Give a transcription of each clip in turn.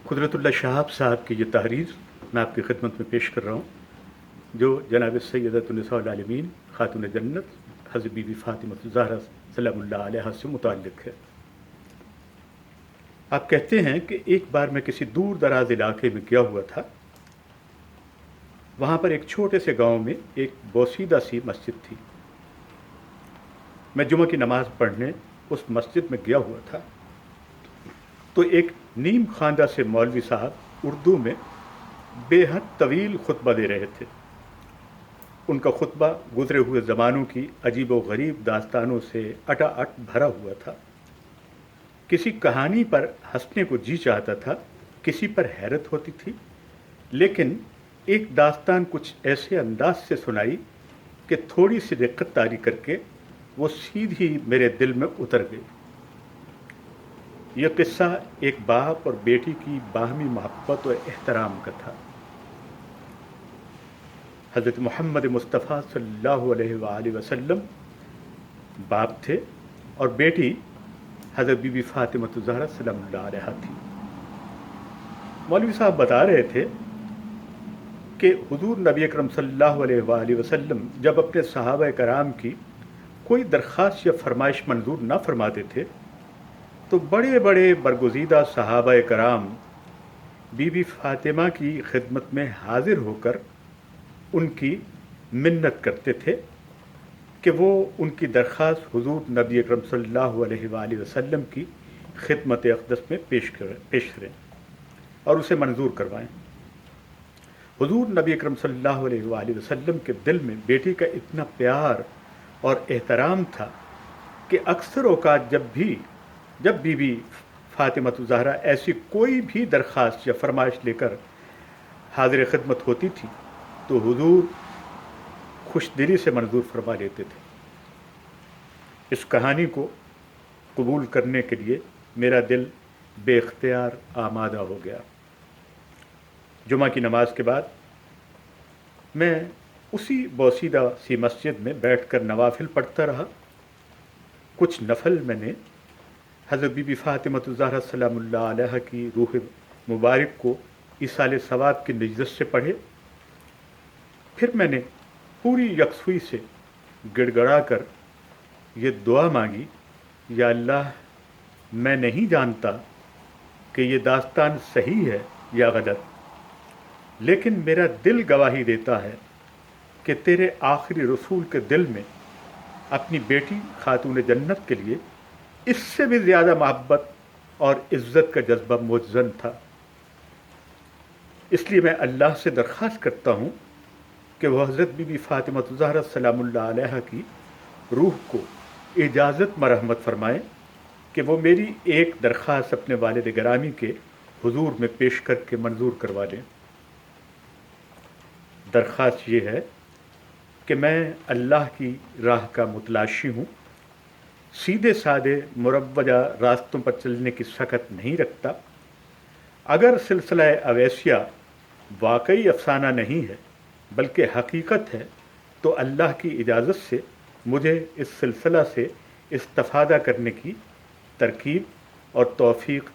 قدرتullah شہاب صاحب کی یہ تحریر میں آپ کی خدمت میں پیش کر رہا ہوں جو جناب سیدۃ النساء العالمین خاتون جنت حضرت بی بی فاطمہ الزہرا سلام اللہ علیہا سے متعلق ہے۔ آپ کہتے ہیں کہ ایک بار میں کسی دور دراز علاقے میں گیا ہوا تھا۔ وہاں پر ایک چھوٹے سے گاؤں میں ایک بوسیدہ سی مسجد تھی۔ میں جمعہ کی نماز پڑھنے اس مسجد میں گیا ہوا تھا تو ایک نیم خواندہ سے مولوی صاحب اردو میں بے حد طویل خطبہ دے رہے تھے۔ ان کا خطبہ گزرے ہوئے زمانوں کی عجیب و غریب داستانوں سے اٹا اٹ بھرا ہوا تھا۔ کسی کہانی پر ہنسنے کو جی چاہتا تھا، کسی پر حیرت ہوتی تھی، لیکن ایک داستان کچھ ایسے انداز سے سنائی کہ تھوڑی سی دقت طاری کر کے وہ سیدھی میرے دل میں اتر گئی۔ یہ قصہ ایک باپ اور بیٹی کی باہمی محبت اور احترام کا تھا۔ حضرت محمد مصطفیٰ صلی اللہ علیہ وآلہ وسلم باپ تھے اور بیٹی حضرت بی بی فاطمہ الزہرا سلام اللہ علیہا تھی۔ مولوی صاحب بتا رہے تھے کہ حضور نبی اکرم صلی اللہ علیہ وآلہ وسلم جب اپنے صحابہ کرام کی کوئی درخواست یا فرمائش منظور نہ فرماتے تھے تو بڑے بڑے برگزیدہ صحابہ کرام بی بی فاطمہ کی خدمت میں حاضر ہو کر ان کی منت کرتے تھے کہ وہ ان کی درخواست حضور نبی اکرم صلی اللہ علیہ وآلہ وسلم کی خدمت اقدس میں پیش کریں اور اسے منظور کروائیں۔ حضور نبی اکرم صلی اللہ علیہ وآلہ وسلم کے دل میں بیٹی کا اتنا پیار اور احترام تھا کہ اکثر اوقات جب بی بی فاطمہ الزہرا ایسی کوئی بھی درخواست یا فرمائش لے کر حاضر خدمت ہوتی تھی تو حضور خوش دلی سے منظور فرما لیتے تھے۔ اس کہانی کو قبول کرنے کے لیے میرا دل بے اختیار آمادہ ہو گیا۔ جمعہ کی نماز کے بعد میں اسی بوسیدہ سی مسجد میں بیٹھ کر نوافل پڑھتا رہا۔ کچھ نفل میں نے حضرت بی بی فاطمہ الزہرا سلام اللہ علیہا کی روح مبارک کو ایصال ثواب کی نجدت سے پڑھے۔ پھر میں نے پوری یکسوئی سے گڑ گڑا کر یہ دعا مانگی، یا اللہ، میں نہیں جانتا کہ یہ داستان صحیح ہے یا غلط، لیکن میرا دل گواہی دیتا ہے کہ تیرے آخری رسول کے دل میں اپنی بیٹی خاتون جنت کے لیے اس سے بھی زیادہ محبت اور عزت کا جذبہ مجزن تھا۔ اس لیے میں اللہ سے درخواست کرتا ہوں کہ وہ حضرت بی بی فاطمہ الزہرا سلام اللہ علیہا کی روح کو اجازت مرحمت فرمائیں کہ وہ میری ایک درخواست اپنے والد گرامی کے حضور میں پیش کر کے منظور کروا لیں۔ درخواست یہ ہے کہ میں اللہ کی راہ کا متلاشی ہوں، سیدھے سادے مروجہ راستوں پر چلنے کی سخت نہیں رکھتا۔ اگر سلسلہ اویسیہ واقعی افسانہ نہیں ہے بلکہ حقیقت ہے تو اللہ کی اجازت سے مجھے اس سلسلہ سے استفادہ کرنے کی ترکیب اور توفیق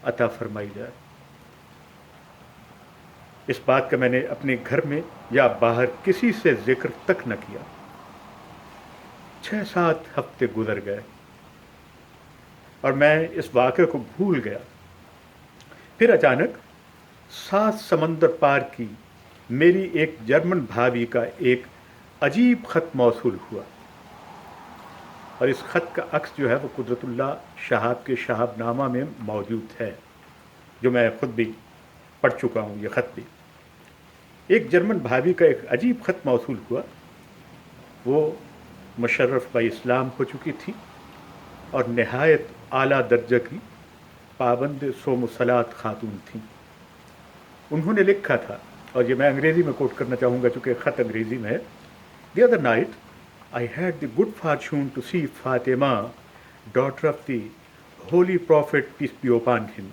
عطا فرمائی جائے۔ اس بات کا میں نے اپنے گھر میں یا باہر کسی سے ذکر تک نہ کیا۔ 6-7 ہفتے گزر گئے اور میں اس واقعے کو بھول گیا۔ پھر اچانک 7 سمندر پار کی میری ایک جرمن بھابھی کا ایک عجیب خط موصول ہوا، اور اس خط کا عکس جو ہے وہ قدرتullah شہاب کے شہاب نامہ میں موجود ہے، جو میں خود بھی پڑھ چکا ہوں۔ یہ خط بھی ایک جرمن بھابھی کا ایک عجیب خط موصول ہوا۔ وہ مشرف بائی اسلام ہو چکی تھی اور نہایت اعلیٰ درجہ کی پابند صوم و صلات خاتون تھیں۔ انہوں نے لکھا تھا، اور یہ میں انگریزی میں کوٹ کرنا چاہوں گا چونکہ خط انگریزی میں ہے۔ The other night I had the good fortune to see Fatima, daughter of the Holy Prophet, peace be upon him,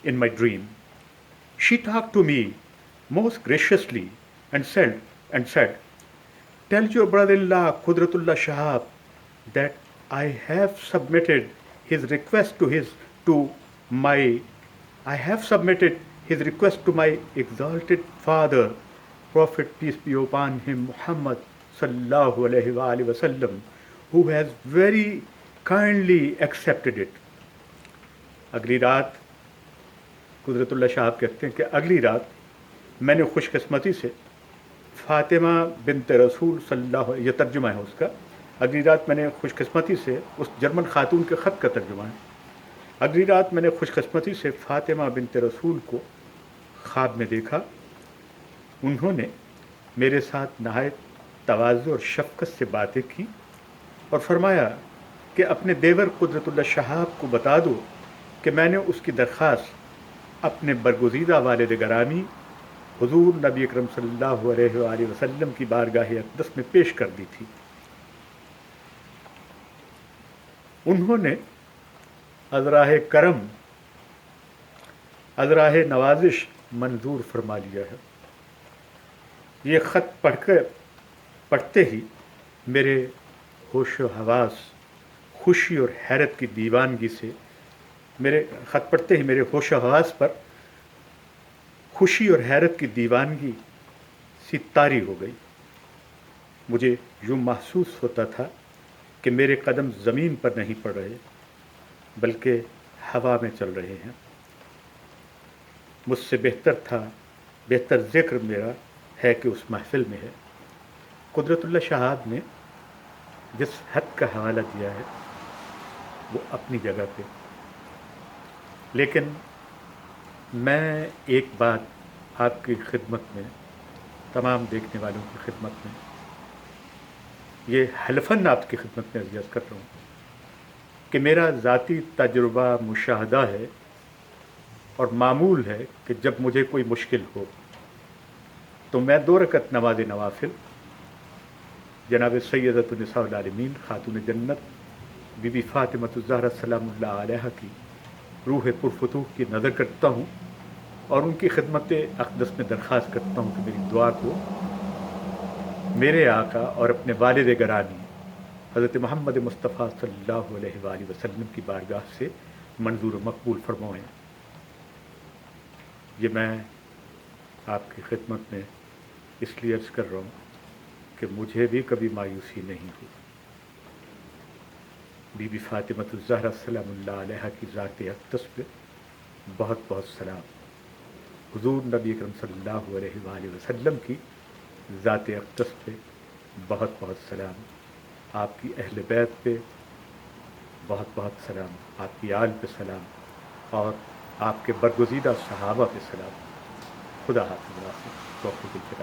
in my dream. She talked to me most graciously and said, "Tell your brother-in-law Qudratullah Shahab that I have submitted his request to his request to my exalted father, Prophet peace be upon him, Muhammad sallallahu alaihi wasallam, who has very kindly accepted it. اگلی رات قدرت اللہ صاحب کہتے ہیں کہ اگلی رات میں نے خوش قسمتی سے فاطمہ بنت رسول صلی اللہ علیہ، یہ ترجمہ ہے اس کا، اگلی رات میں نے خوش قسمتی سے، اس جرمن خاتون کے خط کا ترجمہ ہے، اگلی رات میں نے خوش قسمتی سے فاطمہ بنت رسول کو خواب میں دیکھا. انہوں نے میرے ساتھ نہایت تواضع اور شفقت سے باتیں کی اور فرمایا کہ اپنے دیور قدرت اللہ شہاب کو بتا دو کہ میں نے اس کی درخواست اپنے برگزیدہ والد گرامی حضور نبی اکرم صلی اللہ علیہ وآلہ وسلم کی بارگاہ اقدس میں پیش کر دی تھی. انہوں نے ازراہ کرم، ازراہ نوازش منظور فرما لیا ہے. یہ خط پڑھتے ہی میرے ہوش و حواس خوشی اور حیرت کی دیوانگی سے، میرے خط پڑھتے ہی میرے ہوش و حواس پر خوشی اور حیرت کی دیوانگی سی طاری ہو گئی. مجھے یوں محسوس ہوتا تھا کہ میرے قدم زمین پر نہیں پڑ رہے بلکہ ہوا میں چل رہے ہیں. مجھ سے بہتر ذکر میرا ہے کہ اس محفل میں ہے. قدرت اللہ شہاب نے جس حد کا حوالہ دیا ہے وہ اپنی جگہ پہ، لیکن میں ایک بات آپ کی خدمت میں، تمام دیکھنے والوں کی خدمت میں، یہ حلفاً آپ کی خدمت میں عرض کر رہا ہوں کہ میرا ذاتی تجربہ مشاہدہ ہے اور معمول ہے کہ جب مجھے کوئی مشکل ہو تو میں 2 رکعت نماز نوافل جناب سیدۃ النساء العالمین خاتون جنت بی بی فاطمہ الزہرا سلام اللہ علیہا کی روح پرفتوح کی نظر کرتا ہوں اور ان کی خدمت اقدس میں درخواست کرتا ہوں کہ میری دعا کو میرے آقا اور اپنے والد گرامی حضرت محمد مصطفیٰ صلی اللہ علیہ وآلہ وسلم کی بارگاہ سے منظور و مقبول فرمائیں. یہ میں آپ کی خدمت میں اس لیے عرض کر رہا ہوں کہ مجھے بھی کبھی مایوسی نہیں ہوئی. بی بی فاطمہ الزہرا سلام اللہ علیہا کی ذات اقدس پہ بہت بہت سلام. حضور نبی اکرم صلی اللہ علیہ وآلہ وسلم کی ذات اقدس پہ بہت بہت سلام. آپ کی اہل بیت پہ بہت بہت سلام، آپ کی آل پہ سلام اور آپ کے برگزیدہ صحابہ پہ سلام. خدا حافظ.